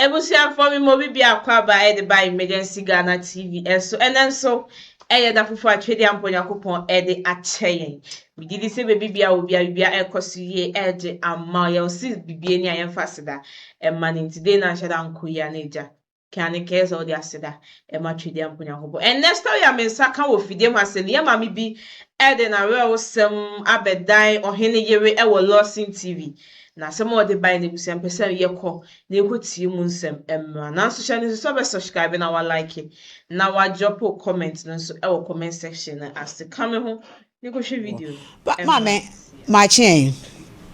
Ebusia for me mobi bi akwa ba e de by emergency Ghana TV so and then so da fufu atwede amponyakopon e de acheyen mi didi se be bibia obi bibia ekoso ye e de ama ye osi bibie ni ayemfa seda e mani today na shada nkoya na eja kan kese o de aseda e ma twede amponyakopon and next time ya mensa kan wo fidie ma se ne ma mi bi e de na we wo sem abedan ohene yere e wo Lawson TV na some of the buy the busem pesa ye call na ekotie mu nsem emra na so share ni so be subscribe na wa like na wa drop comment no so e wo comment section na as the come ho ni go share video but mama my chain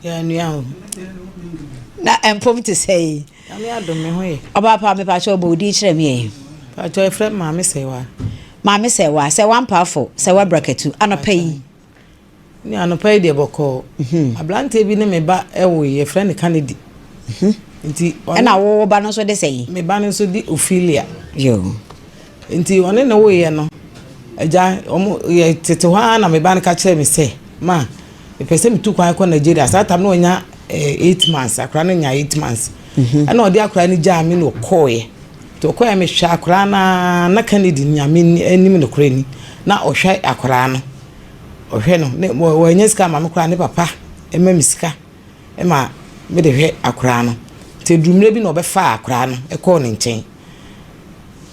ya nua na empom to say na me adom me ho ye oba pa me pa cho bo di kire me pa cho efre mama sewa se one powerful se wa bracketu anopai ni anopai de boko ablante bi ne me ba ewo ye friend Kennedy nti na wo ba no so de sei me ba no so di Ophelia yo nti one na wo ye no aja omo ye tete hwa na me ba no ka kire me se ma me pese me tu kwan ko Nigeria sa tam no nya 8 months akra no nya 8 months ana odi akra ni ja me no koye to koye me hwa akra na Kennedy nya me anim no kra ni na ohwe akra no ohwe no ne wanya sika ma me kra ne papa ema misika ema me de hwe akra no te dumre bi no obefa akra no e ko ne nchen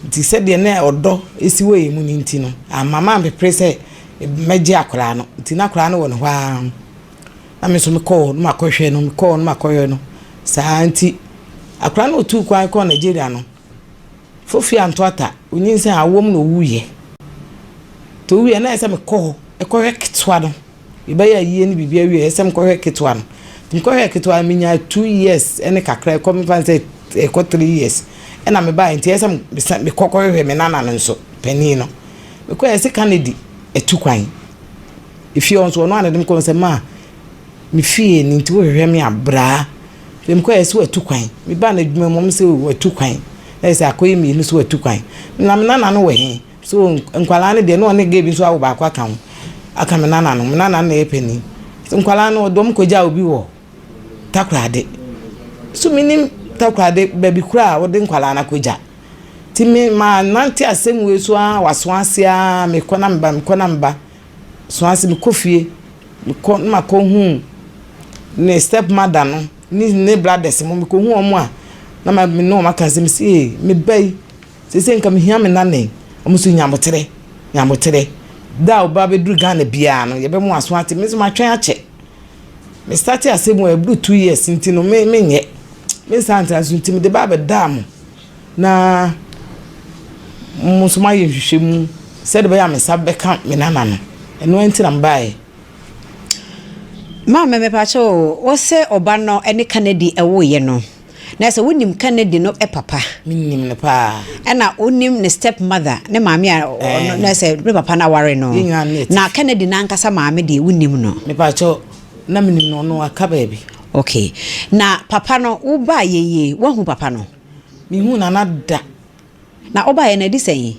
ti se de na odo esiwe mu ni nti no amama me prese meje akra no ti na akra no wo no hwa na me so me ko no makohwe no me ko no makohwe no sa nti akra no tu kwan ko Nigeria no fofi antota onyinse awom no wuye to wuye na ese me ko ekohwe kitwa no ibaya yie ni bibia wie ese me kohwe kitwa no mkohwe kitwa minya 2 years ene kakra ko me fanse ko 3 years ena me ba nti ese me kokohwe me nana no nso pani no me ko ese Kennedy etu kwan ifi on so no anadem ko se ma me fie ni nti wo hwehwe me abra me ko ese etu kwan me ba na dwuma mom se etu kwan ese akoyi mi ni so etu kwan na me nana no we so nkwala ne de no ne ge bi so awo ba kwa kan aka me nana no me nana na epeni so nkwala no dom ko ja obi wo takrade so minim takrade baby kura wo de nkwala na ko ja ti me ma nanti asem we so a waso ase a me kona mba so ase me kofie me ko ma ko hu ne step mother no ni ne brothers mo me ko hu omo a na ma me no maka se me si me bai se nka me hia me nane omo so nyamotere da oba be duru Ghana bia no ye be mo aso ate me so ma twen ache me start asem we blue 2 years nti no me nye me santa so nti me de ba be dam na musuma ye hwehwemu se de be ya me sabeka me nana no eno enti na mbae ma me pa cho wo se oba no ene Kennedy ewo ye no na se wonim Kennedy no e papa minim ne pa na onim ne step mother ne maami a na se me papa na ware no na Kennedy na nkasa maami de wonim no me pa cho na minim no aka baby okay na papa no wo ba yeye wo hu papa no mi hu na nada na oba ye na di sey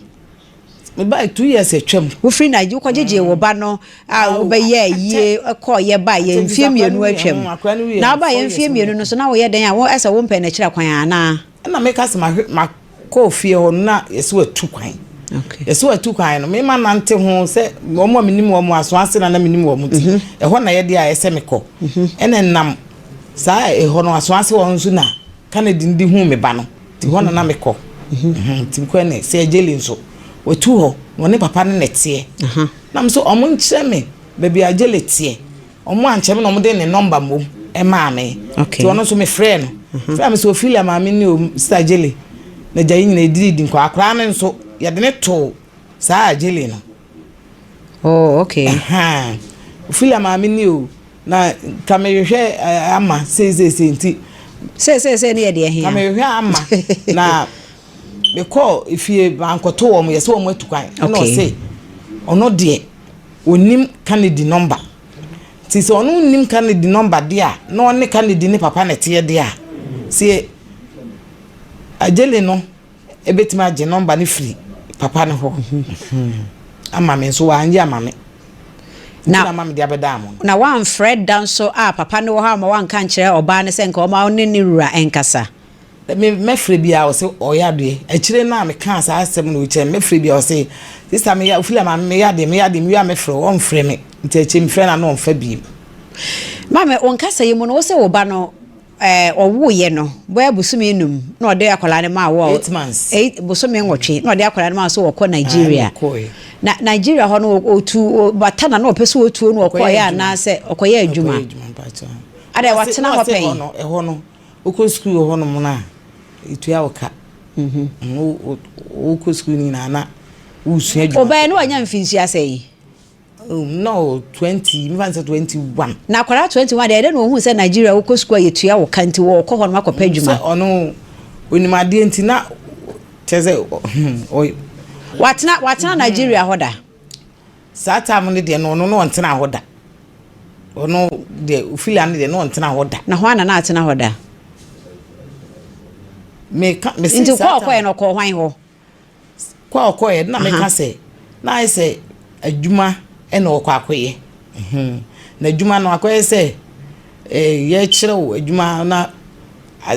me ba 2 years atwam wo free na ju ko jeje wo ba no a wo ba ye ye ko ye ba ye mfie mienu atwam na oba ye mfie mienu no so na wo ye den a wo esa wo mpa na kira kwan ana na me ka se ma ko fie ho na yeso atu kwan okay yeso atu kwan no me ma nante ho se omo minim omo aso ase na minim omo ti e ho na ye de a ese me ko ene nam sa e ho no aso ase wo nso na Kennedy ndi hu me ba no ti ho na me ko ti ko ne se jeli nso otu ho woni papa ne netie nam so omo nkyere me baby ajele tie omo anche me no mo de ne number mom e ma me ti wono so me friend friend me so Ophelia ma me ni o sister jele na jayi nyina edidi nko akra ne nso ye de ne to sa ajele no oh okay Ophelia ma me ni o na kamehwe ama se nti se ne ye de hia kamehwe ama na because if you bankoto wo yes wo atukwan no say ono de onim Kennedy number ti so ono nim Kennedy number de a no ne Kennedy ne papa ne tie de a se ajele no ebetima age number ne free papa ne ho ama me so anje ama me na mama de abeda mo na one Fred down so papa ne wo ha ma wan kan kire oba ne se nka o ma ne rura enkasa me free bia o se oyade e kire na me kan sa asem no kire me free bia o se this time ya ofila ma me yade me ya me free o mfree me nti me free na no mfa bi mama won kasa yemu no wo se wo ba no owo ye no boya busumi num na ode akola ne ma wo 8 months busumi nwotwe na ode akola ne ma so wo ko Nigeria na Nigeria ho no otu batana na opese otu no okoya na se okoya adwuma ade watena ho pen ho no oko school ho no mo na itu ya woka oko school ni na usua adwuma oba no anya mfinsi asei no 20 me fancy 21 na kwara 21 de no hu se Nigeria oko school yetu ya woka nti wo ko ho no makopa adwuma ono onimade nti na teze watena Nigeria hoda sata mo ne de no ntena hoda ono de ufila ne de no ntena hoda na ho ana na atena hoda me nti kwa no ko hwan ho kwa na me ka se na ise adwuma e na kwa akoye na adwuma no akoye se ye kirewo adwuma na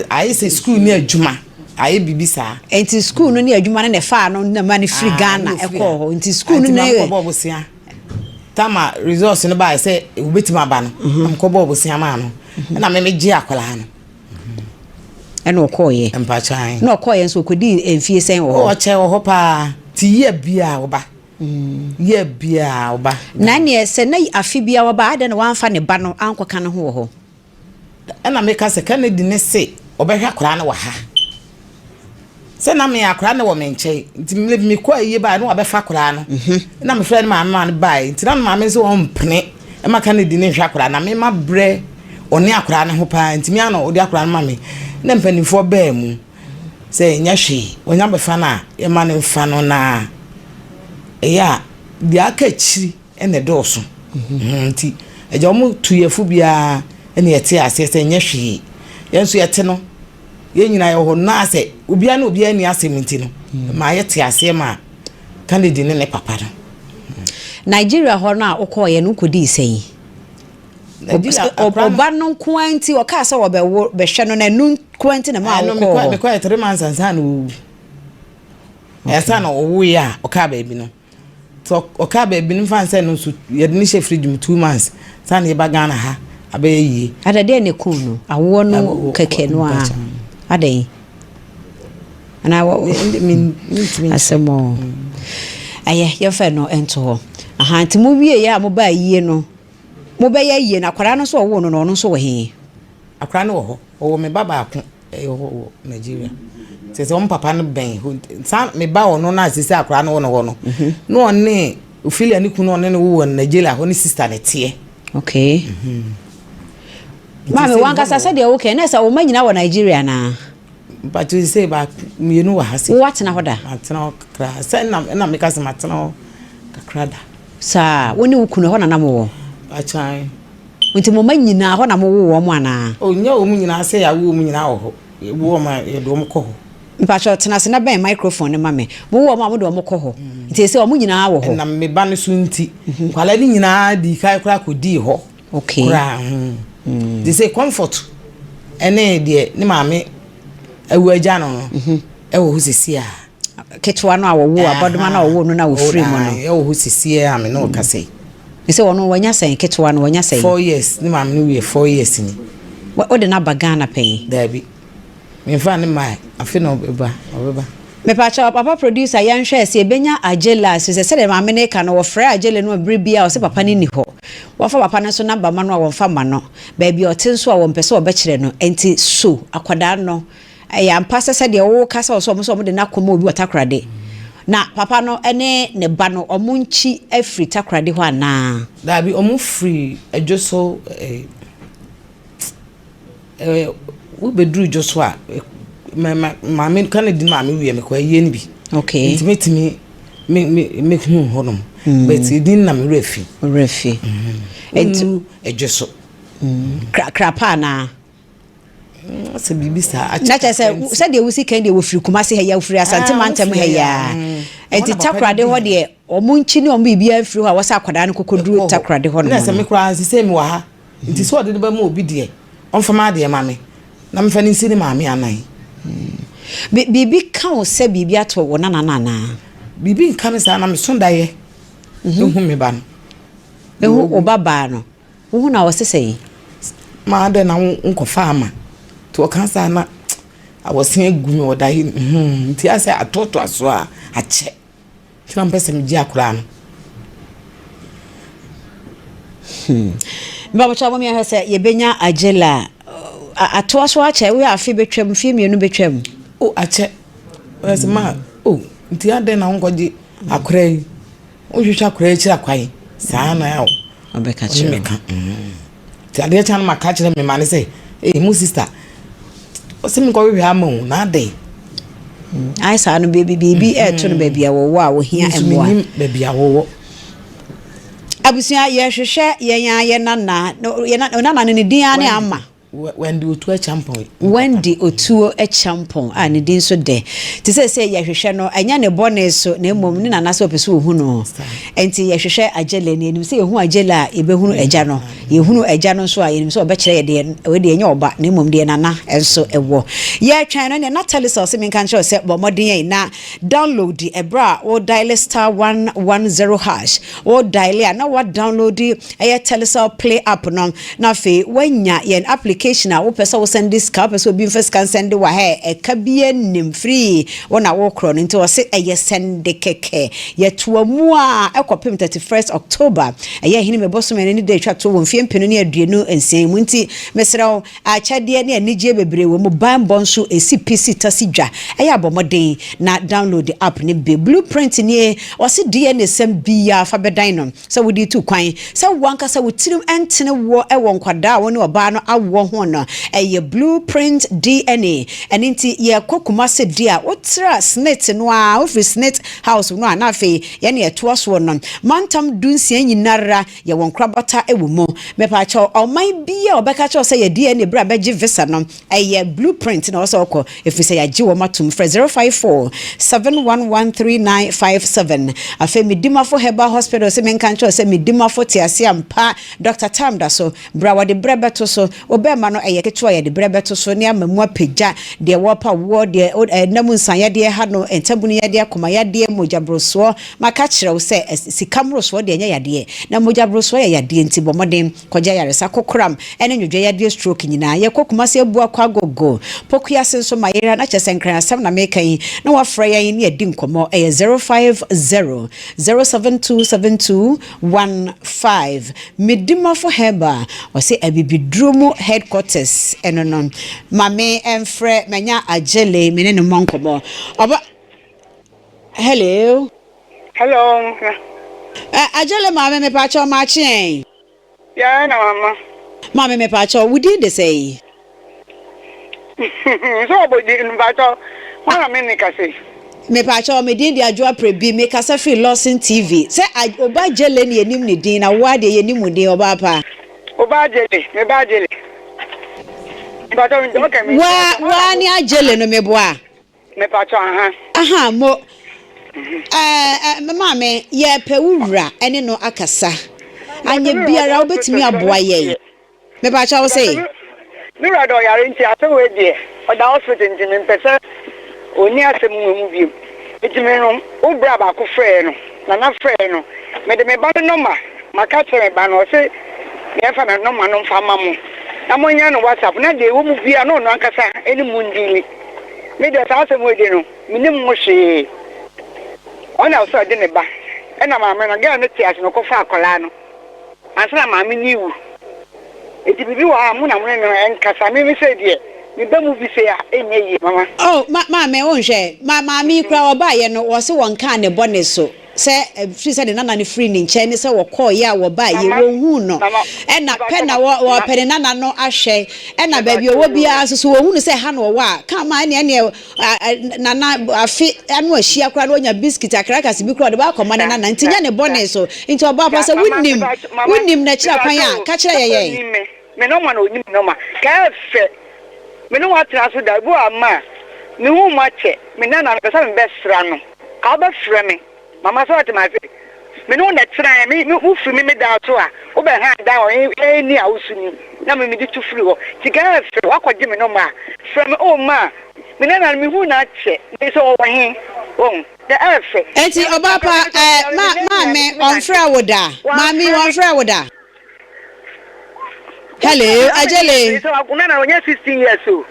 ai se school ni adwuma ai bibisa enti school no ni adwuma ne fa no na mani free Ghana e ko ho enti school no ne bobosia tama resource no ba se obetima ba no am ko bobosia ma no na me gi akola no eno koye empachan no koye so kodi enfie sen wo o che wo pa ti ye bia wo ba ye bia wo ba na ne se na afi bia wo ba ade na wanfa ne ba no ankoka ne ho ho na me ka se Kennedy ne se obehwa akora ne wa ha se na me akora ne wo me nche nti me ko aye ba no obefa akora no na me friend ma ne bai nti na ma me se wo mpene e ma Kennedy ne hwa akora na me ma bre oni akora ne ho pa nti me ana odi akora ne ma me na mpanifo ba mu se nya hwe onya befa na e ma ne mfa no na ya dia akachiri ene doso nti eja omu tuyefu bia ene yete ase se nya hwe yenso yete no ye nyina ye ho na ase obia na obia ni ase minti no ma yete ase ma Kennedy ne papa no Nigeria ho na okoye no kodi sei oba no kwanti o ka se wo be hwe no na nu kwanti na ma wo ko me ko 3 months ansa no esa na owo ya o ka ba bi no so o ka ba bi no fanse no so ye ni she fridge 2 months sa na ye ba Ghana ha abayi adade ne ku no awo no keke no a adai ana wo min asemo aye ye fa no ento ho aha nti mo wie ya mo ba yie no mo be yie na kwara no so wo no no so wo he akwara no wo ho wo me baba ako wo Nigeria se on papa no ben san me ba ono na sisi akwara no wo no no one ofilia ni ku no ne wo Nigeria ho ni sister ne tie okay mama wanka sasa de okay na sa wo manyina wo Nigeria na but you say ba mienu wa hase what na hoda atena kra se na me ka se matena kakrada sa woni wukuno ho na na mo achan nti mo manyina ho na mo wo mo ana onya o munyina se ya wo munyina ho wo ma ye do mo ko ho mpacho tena se na ben microphone ma me mo wo ma mo do mo ko ho nti se o munyina wo ho na me ba ne so nti kwala ni nyina di kai kra ko di ho okay kra they say comfort ene de ni maame awu aja no e wo hosisi a ketwa no awo abodoma na wo no na wo free mo no e wo hosisi a me no ka sei ise wono wanya sen ketwa no wanya sen 4 years ni maame no we 4 years ni o de na bagana pen dabi me fa ni mai afi no beba obeba me pa cha papa producer yan hwe se benya agela se de maame ne ka no wo frɛ agela no bribia o se papa ni ho wo fa papa no so number ma no wo fa ma no ba bia o tin so a wo mpese wo be kire no enti so akwada no ya mpasa se de wo kasa o so mo de na koma obi watakrade na papa no ene ne ba no omunchi afri takrade ho ana da bi omu free ejoso wo bedru joso a maame Kennedy maame wie me ko aye ni bi okay intimately me honom but idin na me refi entu ejoso krapa na se bibisa na se de wusi kan de wo firi kumase ha ya firi asante mantem ha ya enti takrade ho de omunchi ni bibia afiri ho a wasa akwada no kokoduru takrade ho no na se me kura se me wa ha nti so de ba ma obi de onfama de ma me na me fa ni sini maame anan Bibi kan se bibi ato wo na bibi kan sa na me sondaye ehu me ba no ehu obaba no wo na wo sesei ma de na nko faama to kan sa na awosen egu me odaye nti ase atoto aso a ache kira mpese me gi akura no Baba chawo mi ahese ye benya agela ato aso ache we afi betwam fi mienu betwam ache wese ma nti ade na nkoji akura yi ohwehwa akura kira kwai saa na ya obeka chire ti ade chan ma ka kire me ma ne say mu sister o se mi ko we ama na ade ai saa no baby to no baby a wo a wo hia emwa baby a wo abusia ye hwehwe ye nana ne din ane ama Wendy Otuo Champon. Wendy Otuo Champon ani din so de. Ti say ye hwehwe no anya ne bone so na emom ni nana so peso ohu no. Enti ye hwehwe agele ni enim say ehu agele a ebehunu eja no. Ye hunu eja no so a enim so obekere ye de we de enya oba na emom de nana enso ewo. Ye twan no ne Natalie so se min kan sure say bomodin na download the ebra or dial star 110 hash or dial na what download the Telecel Play app no na fe wanya ye application a wo pesa wo send this car pesa obi first can send wa he e ka bie nim free wona wo kro no nti wo se eye send keke ye tuamu a ekopem 31st October eye hini meboso me ni de twa to wo mfie mpenu ne aduenu ensen mu nti mesrew a chade ne anije bebre wo mu bambo nso esi PC tasidwa eye abomoden na download the app ne be blueprint ne wo se DNA sem bia fa bedan no so wo di tu kwan so wanka so wo tirim entene wo e wo nkwada wo ne oba no awo ho no eye blueprint DNA eninti ye kokuma se dia otra snit no a ofri snit house no na fe ye ne eto so no mantam dunsia nyinara ye won krabata ewumo mepa cha oman bia obeka cha se ye DNA bra beji visa no eye blueprint na so ko efi se ya ji wo matum fra 054 7113957 afa midimafo Herbal Hospital se menkan cha se midimafo tiase ampa Dr. Tamda so bra wade bra beto so obema no eye ketua ye de brebeto so ne amamu apagya de wopa wo de namu nsanya de ha no entabunu ye de akoma ya de mojabroso maka kire wo se sikamroso de nya ya de na mojabroso ya de nti bomodem koja yaresa kokram ene nwodwa ya de stroke nyina ye kokuma se ebu akwa gogo pokua senso mayera na chesenkran asam na mekan na wafra ya ni edi nkomo eye 050 0727215 midimafo Herbal o se abibidrumu headquarters enonon mame enfre menya agele mene no monkobo oba hello agele mame me pacho machi ya na mame me pacho wudi de say so bodi invato wana me kase me pacho me din dia adwo prebi me kasa free Lawson TV say oba agele ni enim ni din na wa de enim din oba pa oba agele me ba agele wa ni agele no meboa me pacho aha mo mama ye pewura ene no akasa anye biara obetimi aboa ye me pacho wo say mi ra do yare nti asewe die o da hospital nti me pese oni asemu mu bi etimi no o bra ba ko frɛ no na frɛ no me de me ba no ma maka chere ba no se me fa na no ma no fa mamu na monya no WhatsApp na de wo mu bia no no ankasa eni mu ndili me de sa asemu de no minim mo hwe ona so de ne ba na ma me no ga ne ti ase no ko fa akola no ansa ma me niwu eti bibi wa mu na mu no enkasa me se de me ba mu bi se ya enye yi mama oh ma me won hwe ma mi kra oba ye no wo se won kan ne bone so se free se de nana ne free ni nche ni se wo call ya wo ba ye wo hu no e na pe na wo pe nana no ahwe e na ba bi owo bia so wo hu no se ha no wo a ka ma ne nana afi anu ahia kra no nya biscuit akrakas bi kra de ba koma nana ntinya ne bone so nti oba pa se wunnim na kira kwan a ka kira ye me no ma no nim no ma ka fe me no wa tra so da bu ama me hu ma che me nana no pesa me besra no ka ba frɛ me mama so ati ma fe me no na try me free me down to a wo be hand down any awusuni na me di to free ho tika free wakwaje me no ma from oh ma me na me hu na che me so wo he oh the efe enti obapa me on frɛ woda mami on frɛ woda hello ajele so akuna na onye 16 years o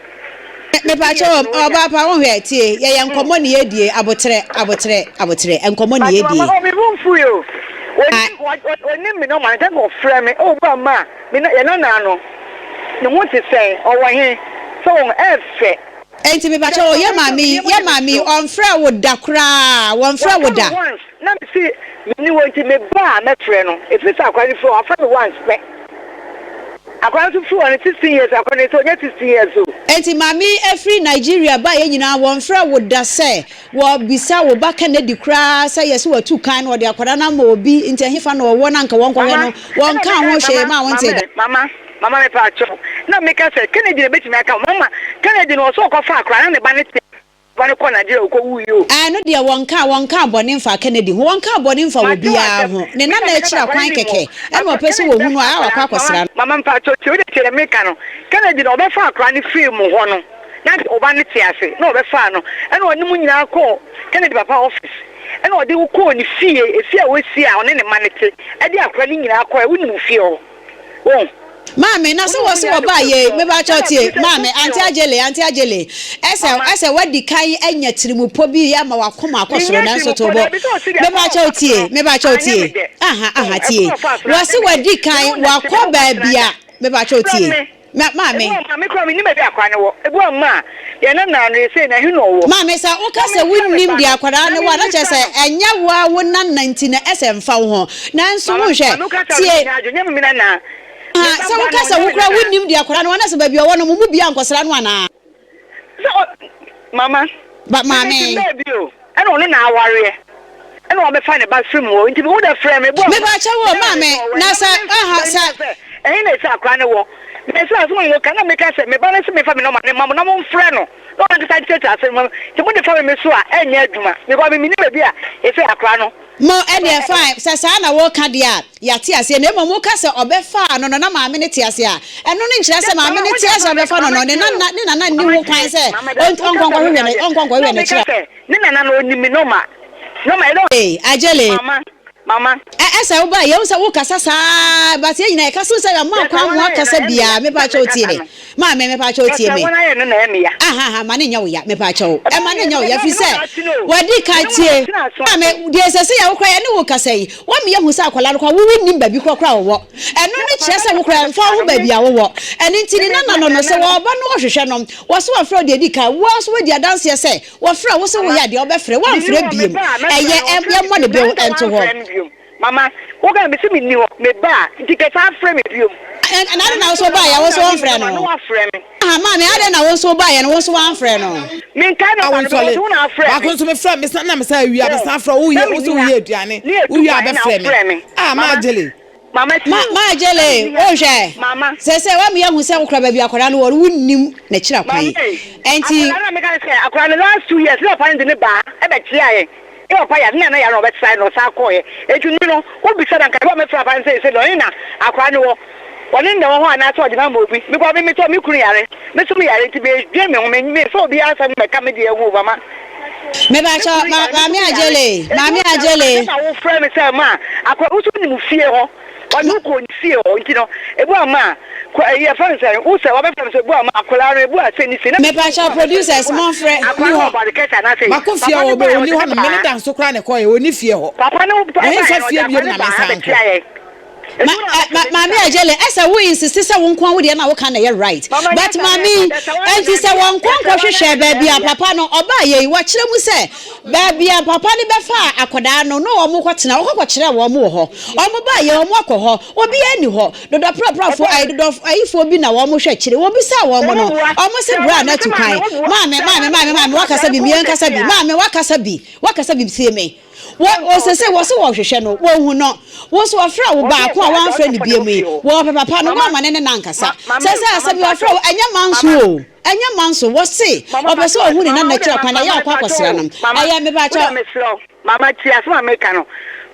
me pa cho obapa wo hwe tie ye nkomo ne yedie abotre nkomo ne yedie mama me fu yo oni me no ma take go frɛ me oh ba ma me na ye na no ne mo te sɛ o wo he so efe enti me pa cho ye mami on frɛ woda kra won frɛ woda na me see ni won ti me ba me frɛ no if it's akwani for I frɛ me once me akwani for 16 years akwani so 16 years o enti mami every Nigeria ba ye nyina won frɛ woda sɛ wo bisa wo ba Kennedy kra sɛ yes wo tu kan no de akwada na ma obi enti ahefa no wo na nka won kɔhɛ no won ka ho hwe ma won te da mama me pa cho na me ka say Kennedy na betimi aka mama Kennedy no so ko fa akra na ne ba ne te ba ne ko Nigeria ko wuyo no de won ka bɔne mfa Kennedy won ka bɔne mfa wo bia ho ne na akira kwan keke e mo pese wo hu no a wakwa kwasra mama pa cho ti o de kire me ka no Kennedy no be fa akra ne film ho no na oba ne te ase na obe fa no e na onimu nyina ko Kennedy papa office e na odi wo ko ni fie a wo si a one ne manete e de akra ne nyina ko e wo ni fie ho Mami na so wo ba ye me ba chotie mami anti ajele ese wadi kai anya tirimupo bi ya ma wakoma akosoro na so to bo me ba chotie aha tie wo se wadi kai wakɔ ba bia me ba chotie mami ko mi ni me bi akwa ne wo ebu amma ye na no say na hu no wo mami sa wo ka se wunnim di akwara ne wa na che se enya wo na 90 na ese mfa wo na nso wo hwe tie so wo ka sa wo kura wonnim dia kora no wana se ba bia wo no mu bia nkosra no ana so mama ba mami e no na aware e no be fa ne ba film wo nti wo da frame me ba cha wo mami na sa sa e na sa akra ne wo me sa so wo kana me ka se me ba na se me fa me no ma ne mama na mo frɛ no no anta ta tete ase mo ti mo de fa me so a enya adwuma me ba me ni ba bia e se akra no mo ene fine sasa na wo ka dia ya ti ase na mo ka se obefa no na maame ne ti ase a eno ne nkyira se maame ne ti ase obefa no ne na ni wo kan se onkonkwo hwe ne kyira ne na no ni mi no ma ajele mama esa wo ba ye wo se wo kasa sa ba se nyina e kasa se ya ma kwa ho akasa bia me pa cha otie me ma me pa cha otie me aha ma ne nya wo ya me pa cha o e ma ne nya wo ya fi se wadi ka tie ma me de se ya wo kwa ya ne wo kasa yi wo me ye hu se akola no kwa wo nim ba bi kra wo eno ne kire se wo kra mfa ho ba bia wo eni ntini na no se wo ba no wo hwehwe no wo so wo fra de di ka wo so wo di adanse se wo fra wo se wo ya de wo be frɛ wo mfrɛ biem ye mo ne be ento ho mama wo ga me se me ni ho me ba nti ke fa frɛ me biom and I na so ba ya wo so won frɛ no ma me ade na wo so ba ya no wo so wan frɛ no me kan na wo na frɛ ba ko so me frɛ me na me sa wi a be sa frɛ wo ye wo so wi aduane wo wi a be frɛ me ma jele mama jele o hwe mama se wa me yahu se wo kra ba bi akwara no wo wunnim na kyira kwan enti na me kan se akwara last 2 years na pa ne ba e be tia ye e opa ya na ya no be try no sa ko ye eju ni no wo bi sa dan ka me fra pan se no ina akwara no woni nda wo ho ana so odina mo bi mi ko bi mi to mi kunu yare me so mi yare ti be dwe me ho me so bi asa me ka me de ewu mama me ba cha mami ajele na wo fra me say ma akwa wo so ni mu fie ho wonu ko ni fie ho nti no ebu ama ko ye fa say wo say wo be fra so ebu ama akola no ebu ase ni se me ba cha producers mon frère akwa ho ba de kesa na say ba ko fie ho be oni ho me ne dan so kra ne ko ye oni fie ho papa no fa fie bi na me san mami ajele esa wo insist se wo nkwan wo de na wo kan na ye right but mami enti se wo nkwan ko hwehwe ba bia papa no oba ye wo kire mu se ba bia papa ni be fa akoda no no wo mo kwotena wo kwokire wo mo ho o mo ba ye wo mo akọ obi ani ho dodo prapra I dodo ayifo bi na wo mo hwe kire wo bi sa wo mo no o mo se bra na tu kan mami wakasa bi mien kasa bi mami wakasa bi sie me wo se wo so wo hwehwe no wo hu no wo so afra wo ba ko a wan fra ni biem wo papa no ma ne nankasa se asabi afra wo anya manso wo se obeso hu ni na natural kwana ya akwa kwasira no aya me ba cha mama tia so America no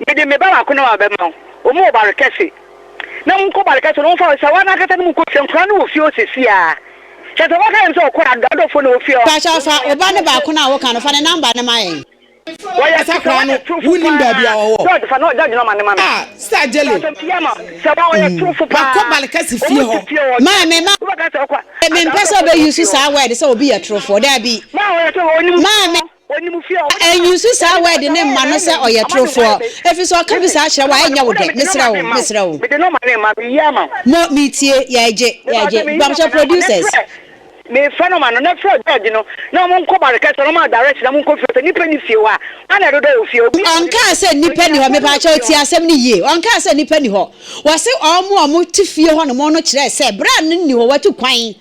mede me ba ko na wa be ma o mo ba rekese na mun ko ba rekese no fa sa wana kata mun ko fiankra na ofi osisi a chete wa ka nso ko adado fo na ofi o pa cha fa oba ne ba ko na wo kan fa ne number ne mai Why sakra no winning baby awo God fa no judge no man man ah star jelly se ba o ye true fo pa ko balkasi fie ho ma me pesa be use sa word say obi ya true for da bi ma me and you see sa word ne ma no say oye true for if so ka bi sa kire wa enya wo de mesra wo me de no man ma bi ya ma mo mi tie ya je bamsha producers me phenomenon na fraud no na mo nko baraka so ma direct na mo nko fi ni pani fie wa ana do do fie obi onka se ni pani ho me pa cha ti asem ni ye onka se ni pani ho wo se omo ti fie ho no mo no kire se bra ni ho watu kwan e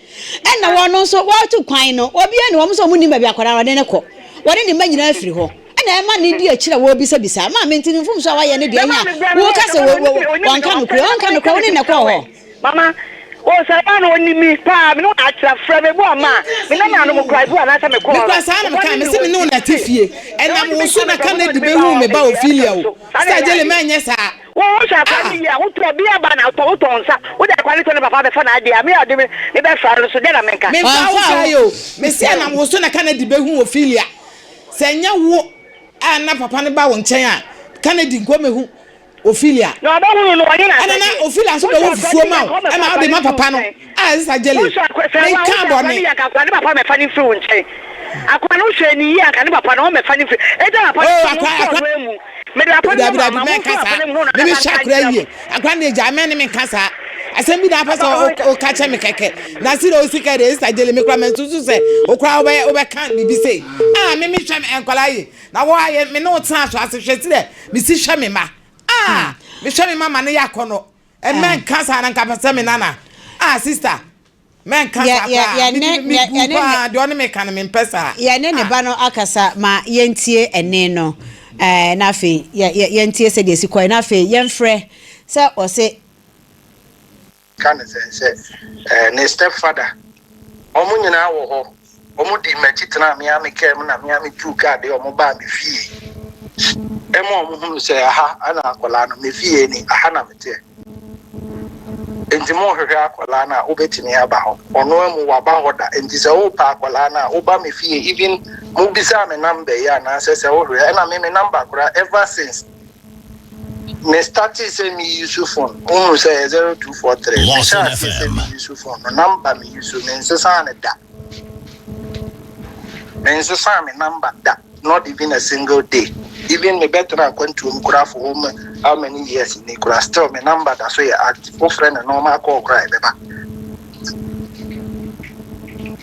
na wo no so watu kwan no obi e ni wo so mu ni ba bi akwara wa ne ko wo ni ma nyina afiri ho na e ma ni di akira wo bisa bisa ma me ntini fum so wa ye ne de anya wo ka se wo onka no kure wo ni na ko ho mama o sabano oni mi pa mi no atra fra me bo ama mi na no mo cry bo na sa me ko because ana me kan me se me no na tifie enam wo so na kan de be hu me ba ofilia wo sta jele ma nye sa wo sha pa ni ya wo to bi aba na to nsa wo da kwali to ne papa be fa na ade me ade me be fra so de na me kan me fa wo yo me se enam wo so na kan de be hu ofilia se nya wo ana papa ne ba wo nchen a kan de nko me hu Ophelia. No, I don't want to know. I don't know. Ophelia, so the full mouth. And I'll be my papa. Ah, this is a jelly. I can't born me. I can't papa me funny fruit. I can't say ni I can't papa me funny fruit. I don't papa. Me da papa me casa. Me shakra ye. I can't jamani me casa. Asemi da pasa o kacha me keke. Na si do sika de isa jele me kra me susu se. O kra obe kan bibi se. Ah, me hwam enkwala ye. Na wo aye me no tan so asehwete de. Me si hwa me ma. Ah, me show me mama ne yakono. E men cancer na nkapasa me nana. Ah, sister. Men cancer. Ya ne de one me kan me mpesa. Ya ne ba no akasa ma yentie ene no. Na afi yentie se de sikoi na afi yenfrɛ se o se kan se ne stepfather. Omo nyina wo ho. Omo di machitena me amekem na me ametu ka de omo ba me fie. Emo mu se aha ana akola no me fie ni aha na mete enti mo hwehwe akola na obetimi aba ho ono emu waba hoda enti se wo pa akola na oba me fie even mo bisa me number ya na se wo hwehwe na me number kura ever since me started say me use phone o say 0243 Lawson FM me use phone no number me use me se sa na da me se sa me number da not even a single day. Even me better than going to Mkura for home how many years in Nikura still my number that's why active for friend and normal call cry beba.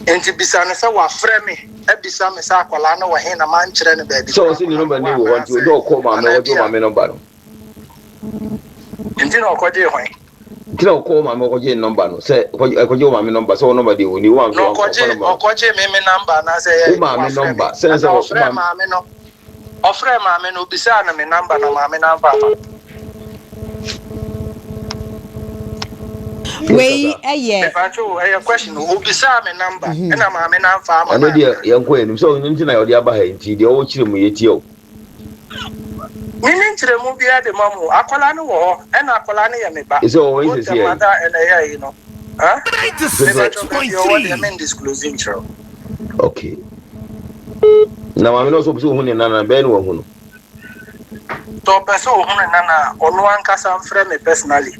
And to be son say wa friend me ebisa me sa kwala na wa he na man kire ne baby. So say number ni wo want to do call ma me do ma me number no. Enti no kwaje hwan. Kila call ma me kwaje number no say kwaje ma me number so number dey oni wan no kwaje me number na say ma me number say ma me no ofre ma me no bisa na me number na ma me number we eye pacho eye question obisa me number na ma me number ma no dey yanko enim so nti na yodi aba ha nti dey o kire mu yeti o nini kire mu bia de mamu akola ne wo na akola ne ye me ba so we say here mother and here you know huh disclosing true okay na mama no so bi hu ne nana be no hu no to person hu ne nana onu ankasa mfrɛ me personally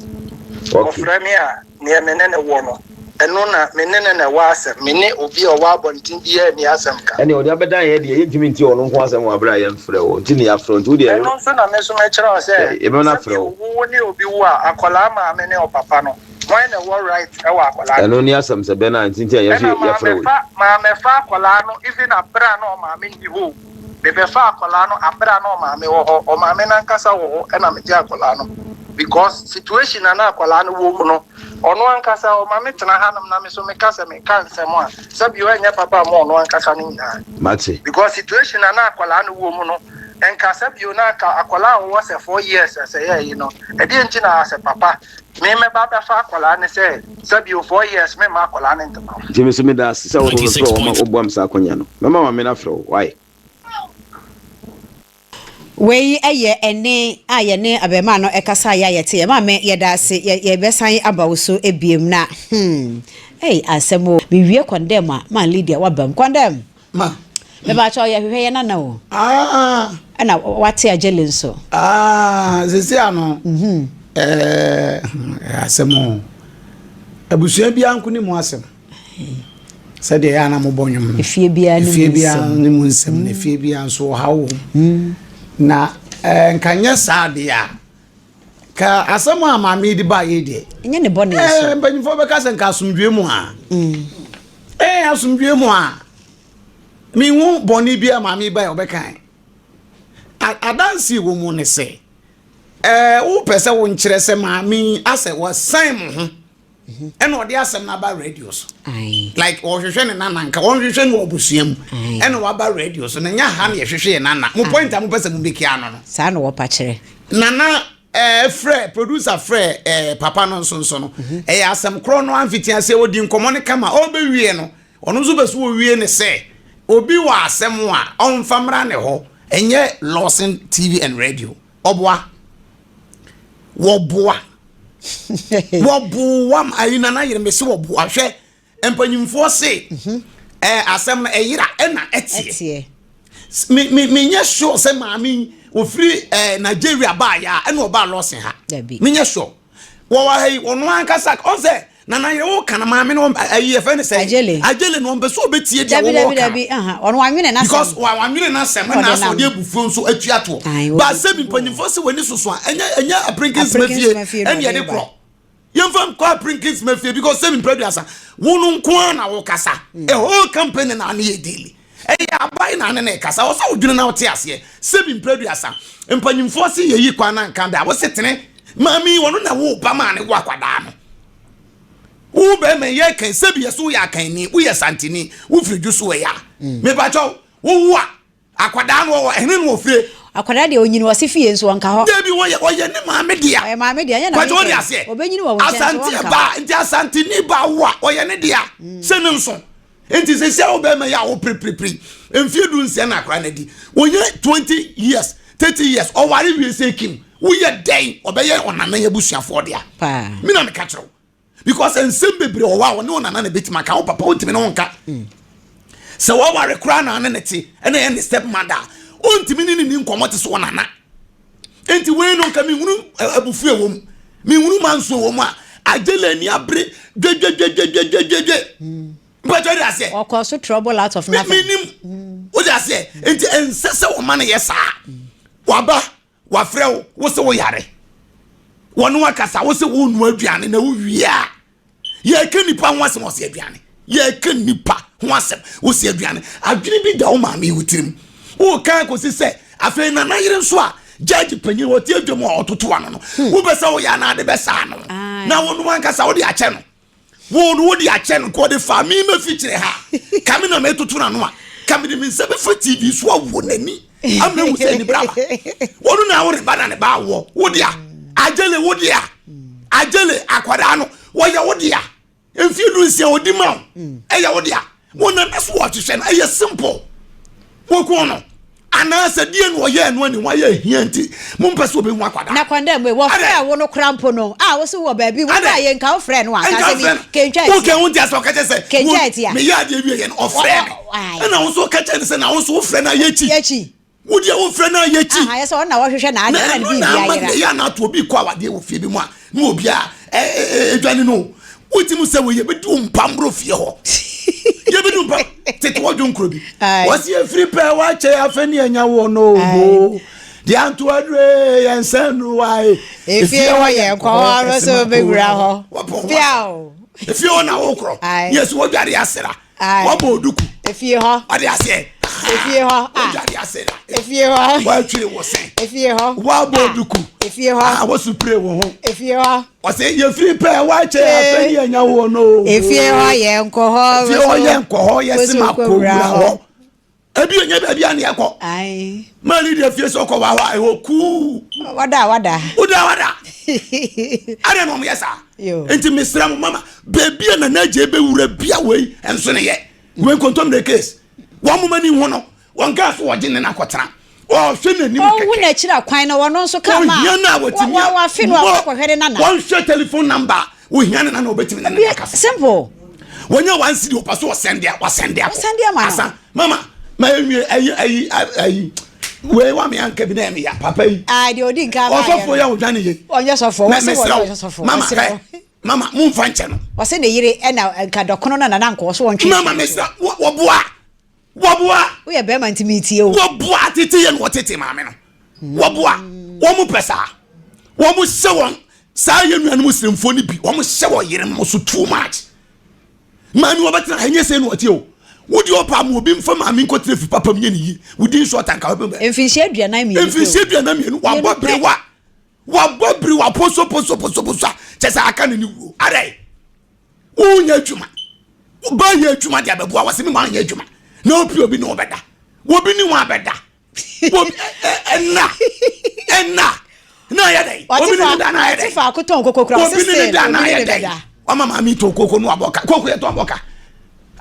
ofrɛ me a ne me ne wo no eno na me ne wa asɛm me ne obi o wa abontin bi e ni asɛm ka ene odi abedan ye de ye ntimi nti ono ho asɛm wa bra ye mfrɛ wo nti ne ya front wo de eno so na me so me kyerɛ o sɛ e be na frɛ wo ni obi wo a akola ma me ne o papa no why na wo right e wa akola eno ni asɛm sɛ be na nti ya frɛ wo ma me fa akola no even abra no ma me ni ho me be fa akola no abra no ma me wo ho o ma me na nkasa wo ho e na me ji akola no because situation na akola no wo mu no ono ankasa o ma me tena hanam na me so me kasa me kan semo a sabi o anya papa mo ono ankasa ni na mate because situation na akola no wo mu no enkasa bi o na akola wo se 4 years say you know e di nti na ase papa me ba fa akola ne say sabi o 4 years me ma akola ne ntama nti me so me da se wo fro o boam sa akonya no me ma me na fro why we eye ene aye ne abema no ekasa ya yete ma me yedase ye besan abawo ebiem na hey asemo me wie condemn ma Lydia wabam condemn ma me ba cho ye hwehwe ye na wo ana wate agele nso sisi ano asemo abusua bia nko ni mu asem sede ya na mo bonyum efie bia ni mu nsem na efie bia nso hawo na nkanya saade ya ka asemo amame di ba ye de enye ne bone so mpanifo be ka se nka asomdwe mu a asomdwe mu a mi hu bone bia amame ba ye obekan adansi wo mu ne se wo pese wo nkyere se maame ase wo san mu ho eno ode asem na ba radio so like o hwehwe ne nana nka o hwehwe ne obusuam eno wa ba radio so na nya ha na hwehwe nana mo point am pese mu beki ano no sa na wo pa kire nana producer papa no nso no asem kro no amfitia se odi nkomo ne kama o be wie no ono nso beso wo wie ne se obi wa asem a onfamra ne ho enye Lawson TV and radio obwa woboa woboa ayina na yire mesi woboa hwe empanyimfo se asem eyira na etie me nya sure se maami ofiri Nigeria ba ya na oba Lawson ha me nya sure wo wa hei ono ankasa onse na yire wo kana maami no ayefe ne se agele no mbeso obetie dia wo ono wanwene na because wanwene na sem na so de ebufuo nso atuato ba se bi mpanyimfo se wani soso enya aprinkins mafie enya de kro yemfam kwa aprinkins mafie because se bi producer wonu nko na wo kasa a whole company na na ye daily abai na ne kasa wo so odwene na wote ase se bi producer mpanyimfo se yeyi kwa na nkan da wo setene mami wono na wo ba ma ne wo akwada no wo be me ye kan se bi yeso ya kan ni wo ye santini wo fridu so ya me ba cho wo wa akwada no wo ene no ofre akwada de onyini wo se fie nso wonka ho de bi wo ye ne maame dia nya na kwa jo de ase obenyini wo wonka asanti ba nti asantini ba wo ye ne dia se ne nso enti se se wo be me ya wo pri emfie du nsia na akwada na di wo ye 20 years 30 years o ware wi se kim wo ye den obeye onana ye busuafo dia pa mi na me ka kiro because ensem bebre o wa woni onana na betima ka wo papa ontimi no nka se wo ware kra na na ti ena ye ne step mother ontimi ni nkomote so onana enti we no nka mi hunu abufu ewom mi hunu manso ewom a agele ni abre gege but what I say o cause trouble out of nothing minim what I say enti ensese wo man yesa waba wa frɛ wo se wo yare wonu akasa wo se wo nu aduane na wo wia ye ka nipa ho asem wo se aduane ye ka nipa ho asem wo se aduane adwene bi da wo ma me wutirim wo kan ko se afei na yire nso a judge panyin wo tie dwom a ototo ano no wo be se wo ya na de be sa no na wonu akasa wo de ache no wo de ache no ko de fa mi ma fikyire ha kame na me toto na no a kame de mi se be fa TV so wo nani ame wo se ni braba wonu na wo re bana ne ba wo dia agele wo dia agele akwada no wo ya wo dia emfi du nsia odi ma eya wo dia wona naso wo hwehwe na eya simple wo ko no ana se die no ye no ani wa ye hianti mo mpese obe hu akwada na kwanda mwe wo fra wo no krampo no wo se wo ba bi wo na ye nka wo fra no aka se bi kenja wo ke won dia so ka che se kenja etia me ya de wie ye no ofra na wo so ka che se na wo so wo fra na ye chi wo dia wo fra na ye chi ye se na wo hwehwe na na bi bia ya na to obi kwa wade wo fie bi mu a na obi a edwane no utimu se wo ye be du mpambro fie ho ye be du mpa tete wo dun krobi wo se free pay wa che afani anya wo no bo di anto adre yensenu wai efie wo ye kwa ro so be wura ho piao efie ona wo kro yes wo dware asera wo bo oduku efie ho ade ase efie ho dware asera efie ho wa twire wo sen efie ho wa bo oduku efie ho wo supre wo ho efie ho o se ye free pay wa che afani anya wo no efie ho ye nko ho efie ho ye nko ho ye sima ko wura ho ebi onye ba bia ne yakọ mali de fie so ko wa wa ho ku wada uda are no yesa enti misra mama baby na naje be wura bia wei enso ne ye we kontom the case wo mama ni ho no won ka so wo gine na kotara Oh, shouldn't you? Oh, when I chira kwine no one so come. Wa fi no akwa nana. One share telephone number. We yana na obetimi na. Simple. When you want see the pass was send there, man. Mama, my we want me anke bi na me ya papa yi. Ah, the odi nka ba. Ofo ya odwane ye. Onye sofo, wo Mama, mum fanche no. O se de yire e na nka dokono na na nko so wontwe. Mama, mesra, wo boa. We be man timiti o. Wo boa tete ye no tete maame no. Wo boa. Wo mu pesa. Wo mu se won. Sa ye nuanu muslimfo ni bi. Wo mu se wo yire mo so too much. Mami wo betra hanye se no ati o. Wodi opa mo obi mfa maami nkotre fi papa mye ni wodi nso tanka obi. Emfinhye aduana mi. Emfinhye aduana mi no wa bobre wa poso chesa aka ni wu. Are. Unya adwuma. Ba ye adwuma dia beboa wase me ma anya adwuma. Na opi obi no obeda. Obi ni wa beda. Enna. Na ya dai. Obi ni da na ya dai. Tifa akoton kokokura sese. Obi ni da na ya dai. Oma mami to koko no aboka. Koko ye to aboka.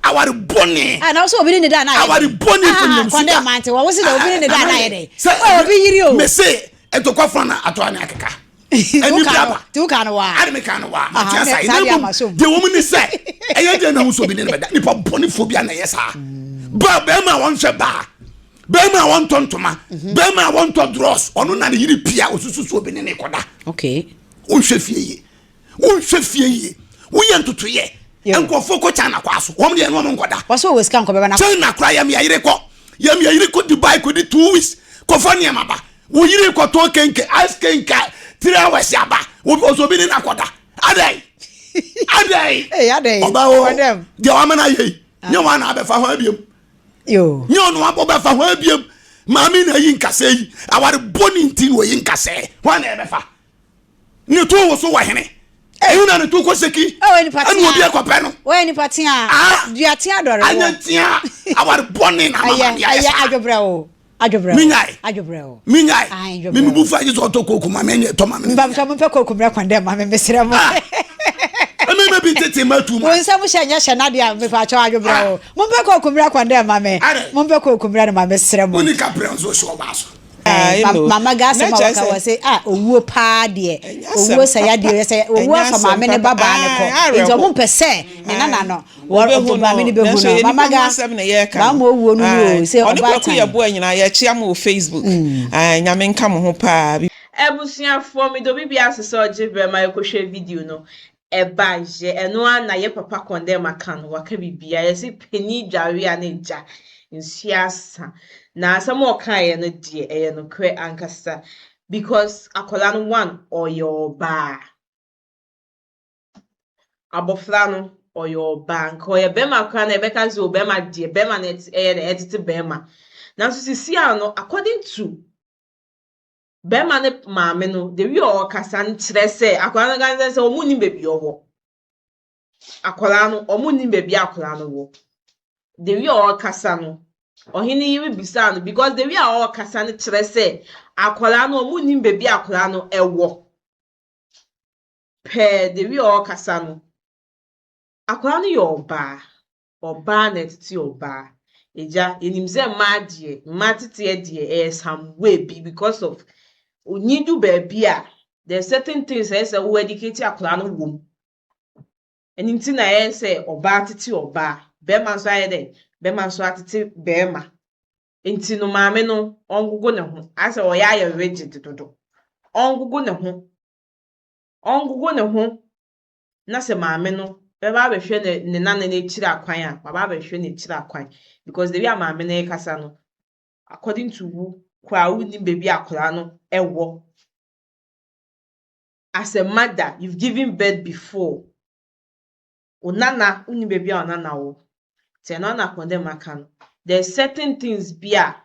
Awari boni. Ah, na so obi ni da na ya. Awari boni kunyum. Konde mante wo se da obi ni da na ya dai. Obi yiri o. Me say eto kwafra na ato ana akeka. Eni baba. Tu kan wa. Ade me kan wa. Matia sai na de wo mu ni say. Eye de na huso bi ni beda. Nipa boni phobia na yesa. Ba be ma won hwe ba. Be ma won tontoma. Be ma won to dross. Ono na yiri pia osususu obi ni koda. Okay. Unhwe fie ye. Wo ye ntoto ye. Enko foko chana kwaso. Wo de no nkoda. Waso we scan ko be na. Chana kra ya me yire ko Dubai ko di 2 weeks. Ko fa ne maba. Wo yire ko to kenke ice kenke 3 hours yaba. Wo so bi ni nakoda. Adai. Eh, adai. Oba o. De wa mana ye. Nye wa na be fa ho abiem. Yo. Nye onu abo be fa ho abiem. Mami na yi nkase yi. Aware boni ntin wo yi nkase. Wa na be fa. Ni to wo so wa hene. Eyu na to ko seki. Ni patia. Anu obi akope no. We ni patia. Duatia dore. Anyatia. Aware boni na mama dia. Aya adwobrɛ o. Adwobrɛ o. Minyai. Mi bu fa ji so to koku mama enye to mama. Mbamfa mo pe koku mra kwande mama me mesere mo. Me be tete matu ma. Won sa mo hyanya hye na dia me fa cho adwobrɛ o. Mo pe koku mra kwande mama. Mo pe koku mra na mama mesere mo. Oni ka prenzo so baso. Mama gase ma waka wase owuo pa de owuo saya de say owuo fa mama ne baba ne ko nti omo pese ne nana no wo mama ne behu no mama ga mama owuo no say oba tan yebo anyina ya chia mo Facebook nyame nka mo ho pa ebusuafo mi do bibia asese ojibre ma ekohwe video no eba je eno na ye papa condemn aka no waka bibia ye se peni dware a ne ja nsiasa na asem okaye no die eye no kwe ankasa because akola no one or your ba abofla no or your bank or ye bema kwa na ebeka zo bema die bema net eye the edit bema na so sisi ano according to bema ne maame no the we all kasa nkyere se akola no ganze se omuni bebi owo akola no omuni bebi akola no wo the we all kasa no ohini yiwi bisa no because the we are all kasa ne kyere se akola no omuni bebi akola no ewo pe the we all kasa no akola no yoba oba na titi oba eja enimze maadie matete die some way be because of onidu baby a there certain things say we educate akola no wom enimti na say oba titi oba be man so ayede be man so atete be ma enti no maame no ongugo ne ho ase oya ya rigid dodo ongugo ne ho na se maame no baba be hwe ne nana ne chira akwan a baba be hwe ne chira akwan because the way maame na kasa no according to who kwa uni baby akola no ewo as a mother you've given birth before onana uni baby onana wo te no na condemn aka no there's certain things bia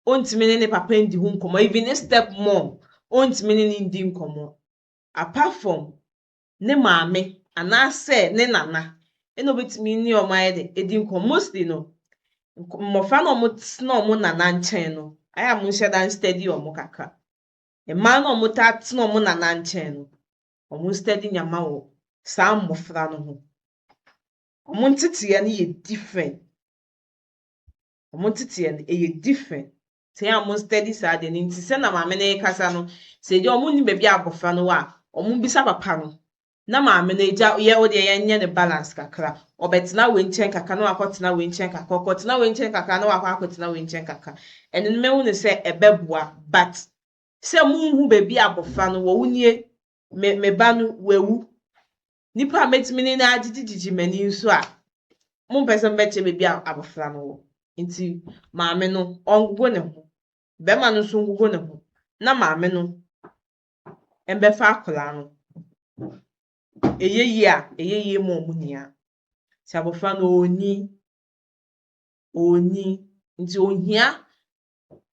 ontimi ne papa ndi hu nkomo even a step mom ontimi ne ndi nkomo apart from ne maame anase ne nana eno betimi ni o ma edi nkomo mostly no mofa no mo tno mo nana nchen no aya mo shedan steady o mo kaka e ma no mo ta tno mo nana nchen no o mo steady nyama wo sa mofra no ho o mo ntete ya ne ye different o mo ntete ya ne ye different te am steady sad and nti se na maame na kasa no se je omu ni bebi abofra no wa omu bisa papa no na maame na eja ye o de ye nye ne balance kakra obetena we nchen kakra na akotena we nchen kakra okotena we nchen kakra na akotena we nchen kakra eno me hu ne se ebeboa but se mu hu bebi abofra no wo wunie me ba no wewu nipa metimi na agigigi mani nso a mo pese mbeche bebi abofra no wo nti maame no ongugo ne ho be ma no so ngugo ne ho na maame no embefa akola no eyeyi mo munia ti abofra no oni nti ohia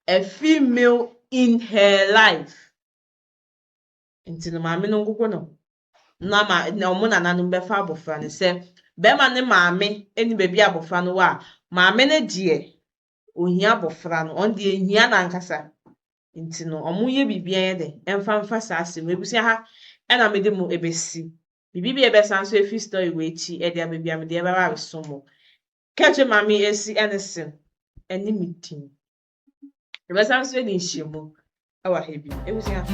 a female in her life nti no maame no ngugo no na ma na omo na nanu befa abofra ne se be ma ne maame eni bebi abofra no wa maame ne die ohia abofra no on de ehia na nkasa nti no omo ye bibia ye de emfa sa asem ebusia ha na me de mu ebesi bibi ebesan so efi story we chi e de abibia me de e ba so mo keche mami esi enesen eni meeting ebesan so ni hyiemu awa hebi ebusia